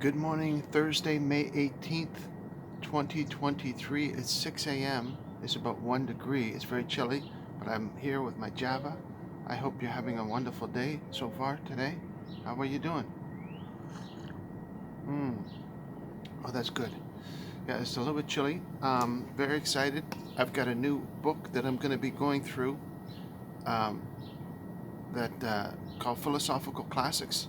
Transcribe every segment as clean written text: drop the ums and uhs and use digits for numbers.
Good morning, Thursday, May 18th, 2023. It's 6 a.m. It's about 1 degree. It's very chilly, but I'm here with my Java. I hope you're having a wonderful day so far today. How are you doing? Oh, that's good. Yeah, it's a little bit chilly. Very excited. I've got a new book that I'm going to be going through um, called Philosophical Classics.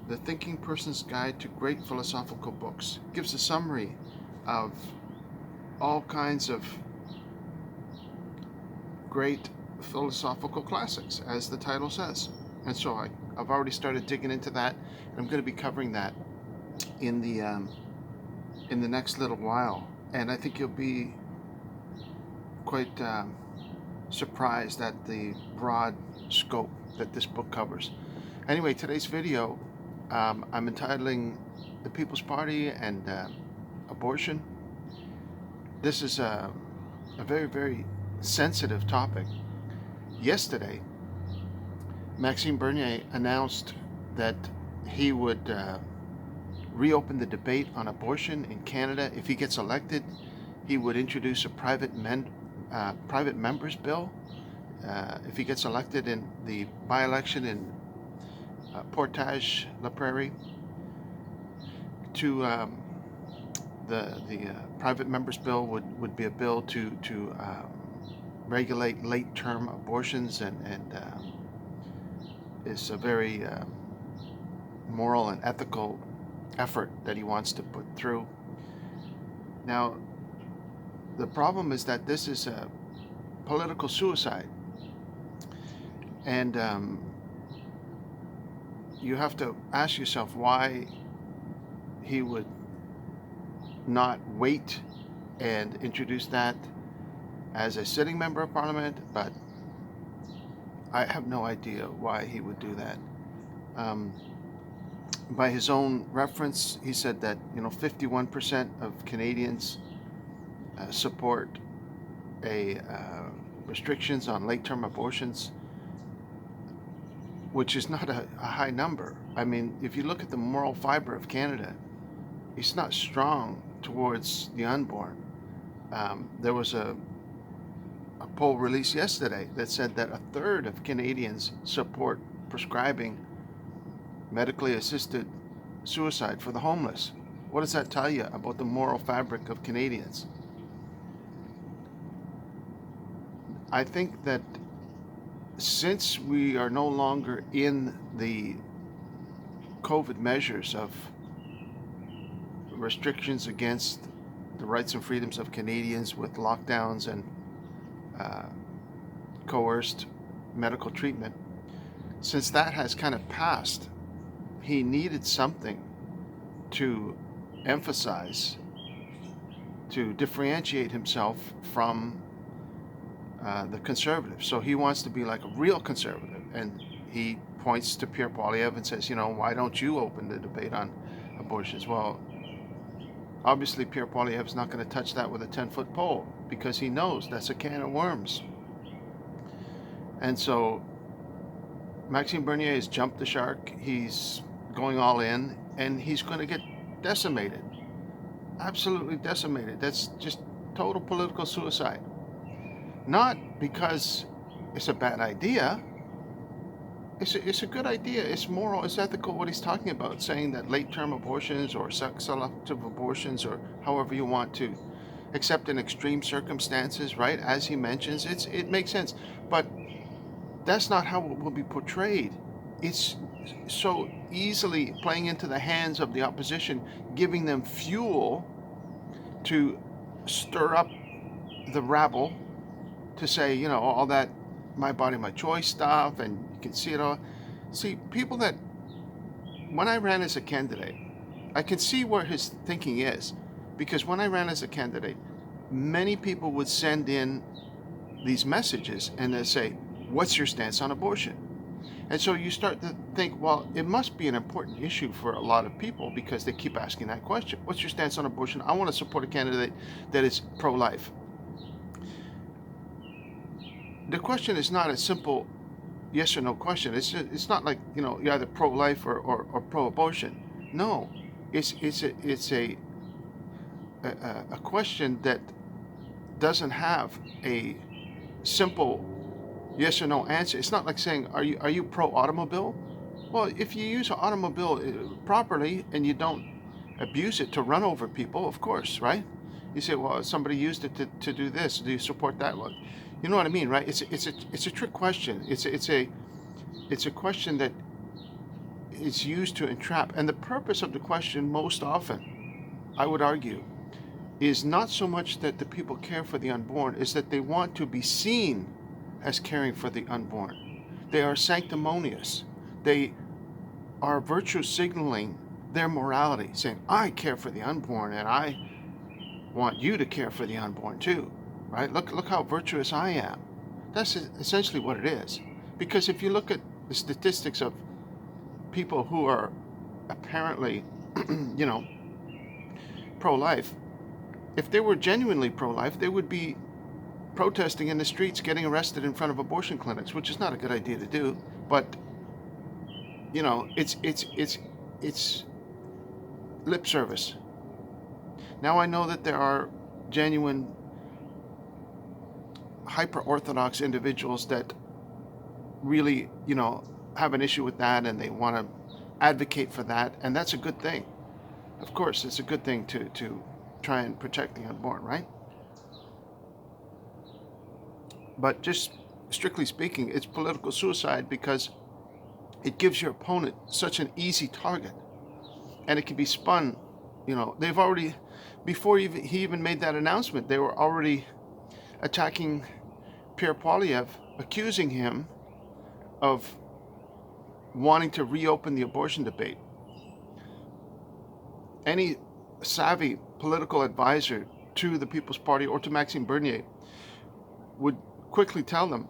The Thinking Person's Guide to Great Philosophical Books. Gives a summary of all kinds of great philosophical classics, as the title says. And so I've already started digging into that, and I'm going to be covering that in the next little while. And I think you'll be quite surprised at the broad scope that this book covers. Anyway, today's video I'm entitling The People's Party and abortion. This is a very, very sensitive topic. Yesterday, Maxime Bernier announced that he would reopen the debate on abortion in Canada. If he gets elected, he would introduce a private members bill. If he gets elected in the by-election in Portage La Prarie, to the private members bill would be a bill to regulate late-term abortions, and is a very moral and ethical effort that he wants to put through. Now, the problem is that this is a political suicide, and you have to ask yourself why he would not wait and introduce that as a sitting member of parliament, but I have no idea why he would do that. By his own reference, he said that 51% of Canadians support restrictions on late-term abortions, which is not a high number. I mean, if you look at the moral fiber of Canada, it's not strong towards the unborn. There was a poll released yesterday that said that a third of Canadians support prescribing medically assisted suicide for the homeless. What does that tell you about the moral fabric of Canadians? I think that since we are no longer in the COVID measures of restrictions against the rights and freedoms of Canadians with lockdowns and coerced medical treatment, since that has kind of passed, he needed something to emphasize, to differentiate himself from the conservative. So he wants to be like a real conservative, and he points to Pierre Poilievre and says, why don't you open the debate on abortions? Well, obviously Pierre Poilievre's not going to touch that with a 10-foot pole, because he knows that's a can of worms. And so Maxime Bernier has jumped the shark. He's going all in, and he's going to get decimated. Absolutely decimated. That's just total political suicide. Not because it's a bad idea. It's a good idea. It's moral, it's ethical what he's talking about, saying that late-term abortions or sex-selective abortions, or however you want to, except in extreme circumstances, right, as he mentions, it makes sense. But that's not how it will be portrayed. It's so easily playing into the hands of the opposition, giving them fuel to stir up the rabble, to say, all that my body, my choice stuff, and you can see it all. See, people that, when I ran as a candidate, I can see where his thinking is, because when I ran as a candidate, many people would send in these messages and they say, what's your stance on abortion? And so you start to think, well, it must be an important issue for a lot of people, because they keep asking that question. What's your stance on abortion? I want to support a candidate that is pro-life. The question is not a simple yes or no question. It's not like, you're either pro-life or pro-abortion. No, It's a question that doesn't have a simple yes or no answer. It's not like saying, are you pro automobile? Well, if you use an automobile properly and you don't abuse it to run over people, of course, right? You say, well, somebody used it to do this. Do you support that one? You know what I mean, right? It's a trick question. It's a question that is used to entrap. And the purpose of the question, most often, I would argue, is not so much that the people care for the unborn, is that they want to be seen as caring for the unborn. They are sanctimonious. They are virtue signaling their morality, saying, I care for the unborn and I want you to care for the unborn too, right? Look how virtuous I am. That's essentially what it is. Because if you look at the statistics of people who are apparently, you know, pro-life, if they were genuinely pro-life, they would be protesting in the streets, getting arrested in front of abortion clinics, which is not a good idea to do. But you know, it's lip service. Now I know that there are genuine hyper-orthodox individuals that really, you know, have an issue with that and they want to advocate for that, and that's a good thing. Of course, it's a good thing to try and protect the unborn, right? But just strictly speaking, it's political suicide because it gives your opponent such an easy target, and it can be spun. You know, they've already, before he even made that announcement, they were already attacking Pierre Poilievre, accusing him of wanting to reopen the abortion debate. Any savvy political advisor to the People's Party or to Maxime Bernier would quickly tell them,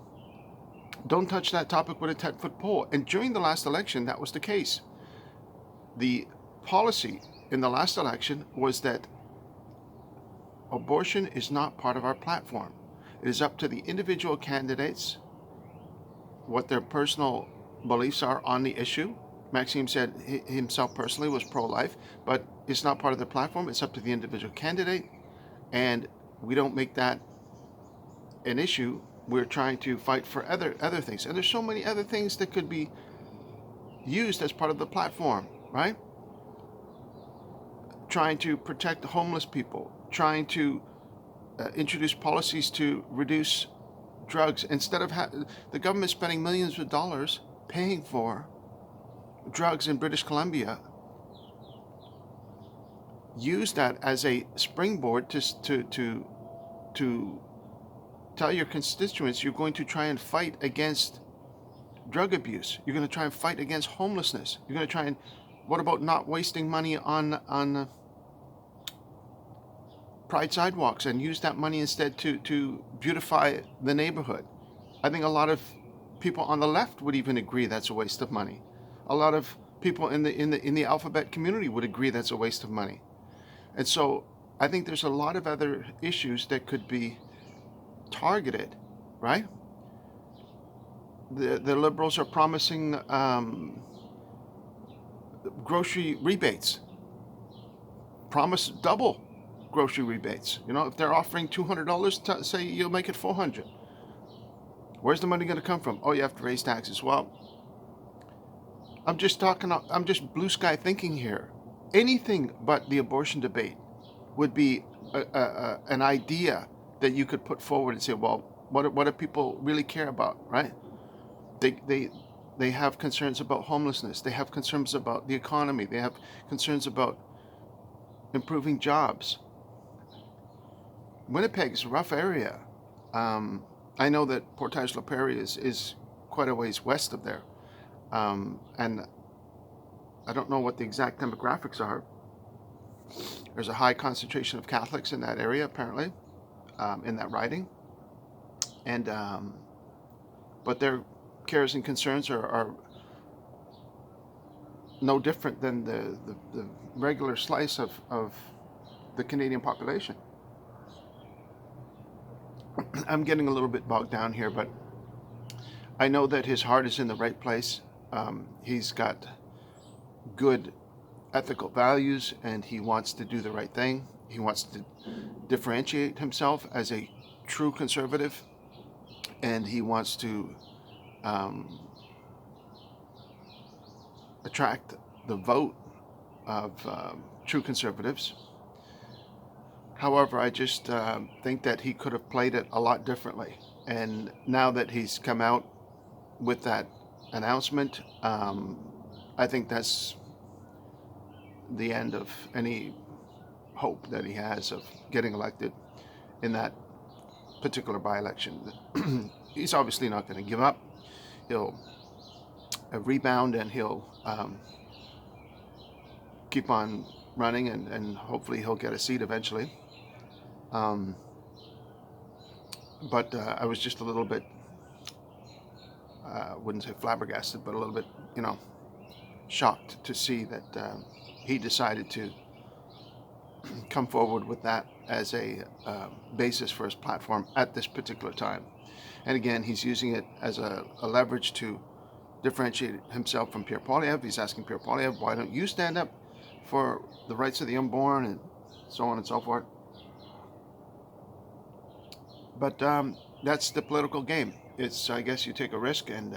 don't touch that topic with a 10-foot pole. And during the last election, that was the case. The policy in the last election was that abortion is not part of our platform. It is up to the individual candidates what their personal beliefs are on the issue. Maxime said himself personally was pro-life, but it's not part of the platform. It's up to the individual candidate, and we don't make that an issue. We're trying to fight for other things, and there's so many other things that could be used as part of the platform, right? Trying to protect the homeless people, trying to introduce policies to reduce drugs instead of the government spending millions of dollars paying for drugs in British Columbia. Use that as a springboard to tell your constituents you're going to try and fight against drug abuse. You're going to try and fight against homelessness. You're going to try and, what about not wasting money on pride sidewalks and use that money instead to beautify the neighborhood? I think a lot of people on the left would even agree that's a waste of money. A lot of people in the alphabet community would agree that's a waste of money. And so I think there's a lot of other issues that could be targeted, right? The liberals are promising grocery rebates. Promise double grocery rebates. You know, if they're offering $200, say you'll make it $400. Where's the money going to come from? Oh, you have to raise taxes. Well, I'm just blue sky thinking here. Anything but the abortion debate would be an idea that you could put forward and say, well, what do people really care about, right? They have concerns about homelessness. They have concerns about the economy. They have concerns about improving jobs. Winnipeg's a rough area. I know that Portage La Prarie is quite a ways west of there. And I don't know what the exact demographics are. There's a high concentration of Catholics in that area, apparently, in that riding. And but their cares and concerns are no different than the regular slice of the Canadian population. I'm getting a little bit bogged down here, but I know that his heart is in the right place. He's got good ethical values, and he wants to do the right thing. He wants to differentiate himself as a true conservative, and he wants to um, attract the vote of true conservatives. However, I just think that he could have played it a lot differently. And now that he's come out with that announcement, I think that's the end of any hope that he has of getting elected in that particular by-election. He's obviously not going to give up. He'll rebound, and he'll keep on running, and hopefully he'll get a seat eventually. But I was just a little bit, wouldn't say flabbergasted, but a little bit, shocked to see that he decided to come forward with that as a basis for his platform at this particular time. And again, he's using it as a leverage to differentiate himself from Pierre Poilievre. He's asking Pierre Poilievre, why don't you stand up for the rights of the unborn, and so on and so forth. But that's the political game. It's, I guess, you take a risk, and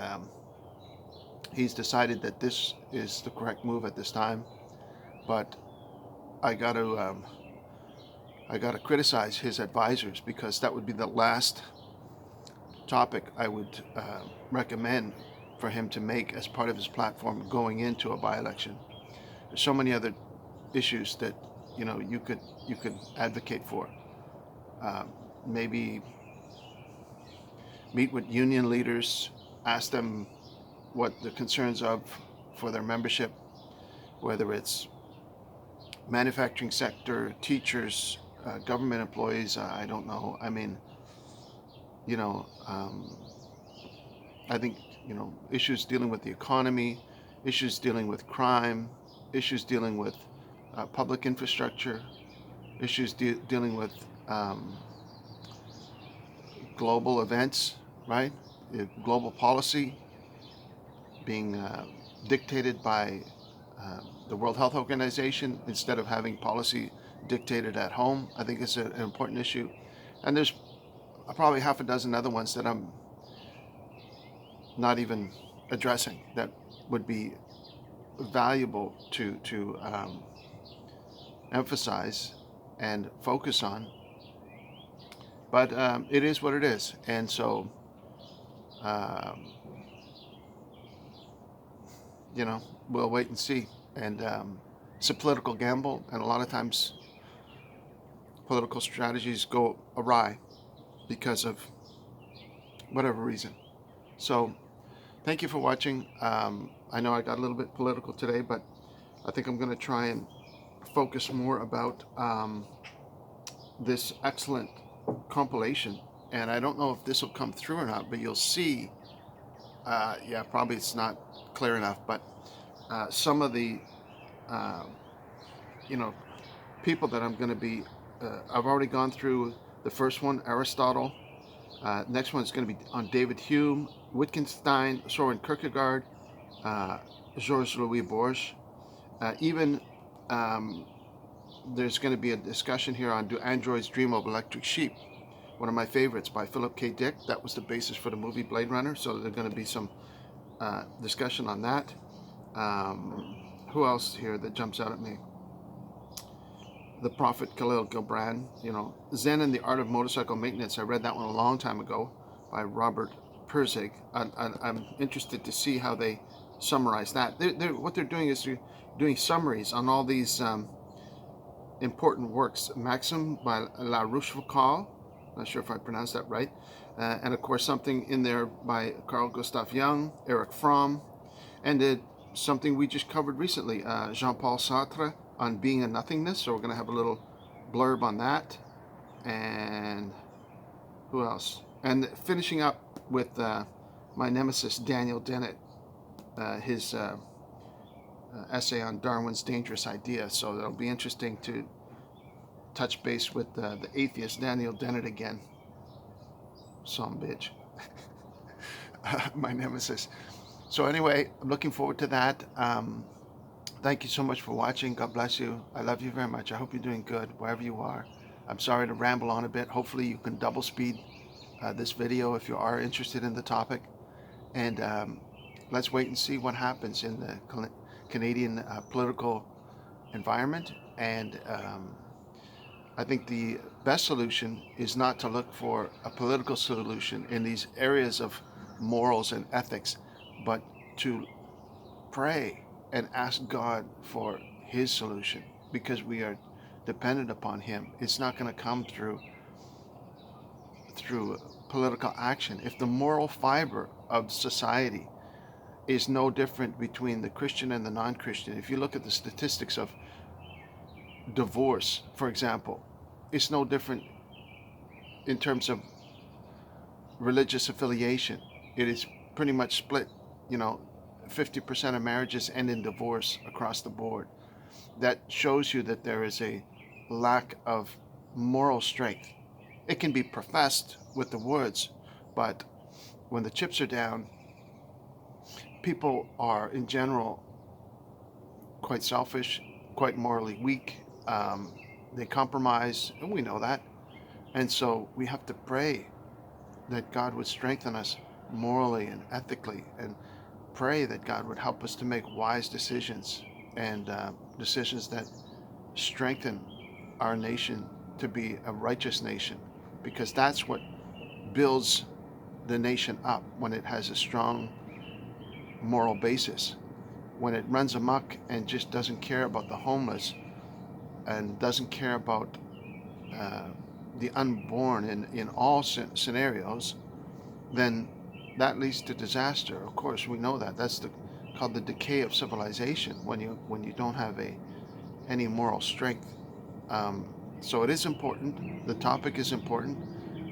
he's decided that this is the correct move at this time. But I got to criticize his advisors, because that would be the last topic I would recommend for him to make as part of his platform going into a by-election. There's so many other issues that you could advocate for. Maybe meet with union leaders, ask them what the concerns of for their membership, whether it's manufacturing sector, teachers, government employees. I don't know. I mean, I think issues dealing with the economy, issues dealing with crime, issues dealing with public infrastructure, issues dealing with global events, right? Global policy being dictated by the World Health Organization instead of having policy dictated at home, I think is an important issue. And there's probably half a dozen other ones that I'm not even addressing that would be valuable to emphasize and focus on. But it is what it is. And so, we'll wait and see. And it's a political gamble, and a lot of times political strategies go awry because of whatever reason. So thank you for watching. I know I got a little bit political today, but I think I'm going to try and focus more about this excellent compilation. And I don't know if this will come through or not, but you'll see, probably it's not clear enough, but some of the people that I'm going to be, I've already gone through the first one, Aristotle. Next one is going to be on David Hume, Wittgenstein, Soren Kierkegaard, Georges Louis Borges. Even there's going to be a discussion here on Do Androids Dream of Electric Sheep? One of my favorites by Philip K. Dick. That was the basis for the movie Blade Runner, so there's going to be some discussion on that. Who else here that jumps out at me? The Prophet Khalil Gibran, Zen and the Art of Motorcycle Maintenance. I read that one a long time ago by Robert Pirsig. I'm interested to see how they summarize that. What they're doing is they're doing summaries on all these important works. Maxim by La Rochefoucauld, not sure if I pronounced that right, and of course something in there by Carl Gustav Jung, Erich Fromm, and something we just covered recently, Jean-Paul Sartre on Being a Nothingness. So we're going to have a little blurb on that. And who else? And finishing up with my nemesis Daniel Dennett, his essay on Darwin's Dangerous Idea. So it'll be interesting to touch base with the atheist Daniel Dennett again. Some bitch. My nemesis. So anyway, I'm looking forward to that. thank you so much for watching. God bless you. I love you very much. I hope you're doing good wherever you are. I'm sorry to ramble on a bit. Hopefully you can double speed this video if you are interested in the topic. And let's wait and see what happens in the Canadian political environment. And I think the best solution is not to look for a political solution in these areas of morals and ethics, but to pray and ask God for his solution, because we are dependent upon him. It's not going to come through political action. If the moral fiber of society is no different between the Christian and the non-Christian, if you look at the statistics of divorce, for example, it's no different in terms of religious affiliation. It is pretty much split, 50% of marriages end in divorce across the board. That shows you that there is a lack of moral strength. It can be professed with the words, but when the chips are down, people are in general quite selfish, quite morally weak. They compromise, and we know that. And so we have to pray that God would strengthen us morally and ethically, and pray that God would help us to make wise decisions, and decisions that strengthen our nation to be a righteous nation, because that's what builds the nation up, when it has a strong moral basis. When it runs amok and just doesn't care about the homeless and doesn't care about the unborn in all scenarios, then that leads to disaster. Of course, we know that. That's called the decay of civilization, when you don't have any moral strength. So it is important. The topic is important.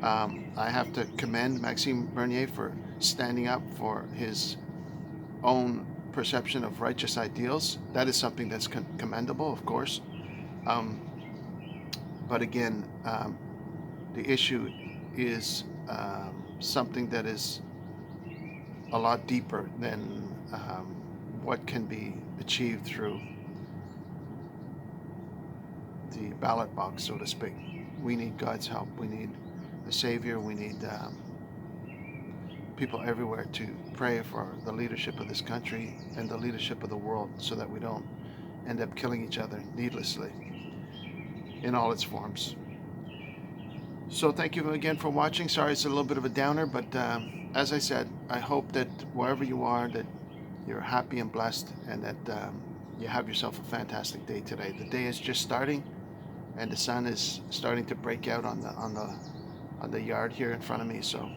I have to commend Maxime Bernier for standing up for his own perception of righteous ideals. That is something that's commendable, of course. But again, the issue is something that is a lot deeper than what can be achieved through the ballot box, so to speak. We need God's help. We need a Savior. We need people everywhere to pray for the leadership of this country and the leadership of the world, so that we don't end up killing each other needlessly in all its forms. So thank you again for watching. Sorry it's a little bit of a downer, but as I said, I hope that wherever you are, that you're happy and blessed, and that you have yourself a fantastic day today. The day is just starting, and the sun is starting to break out on the yard here in front of me, so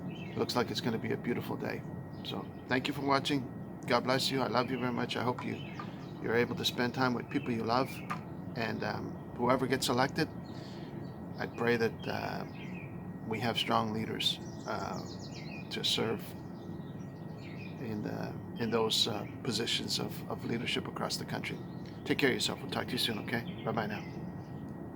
it looks like it's going to be a beautiful day. So thank you for watching. God bless you. I love you very much. I hope you're able to spend time with people you love, and whoever gets elected, I pray that we have strong leaders to serve in those positions of leadership across the country. Take care of yourself. We'll talk to you soon, okay? Bye-bye now.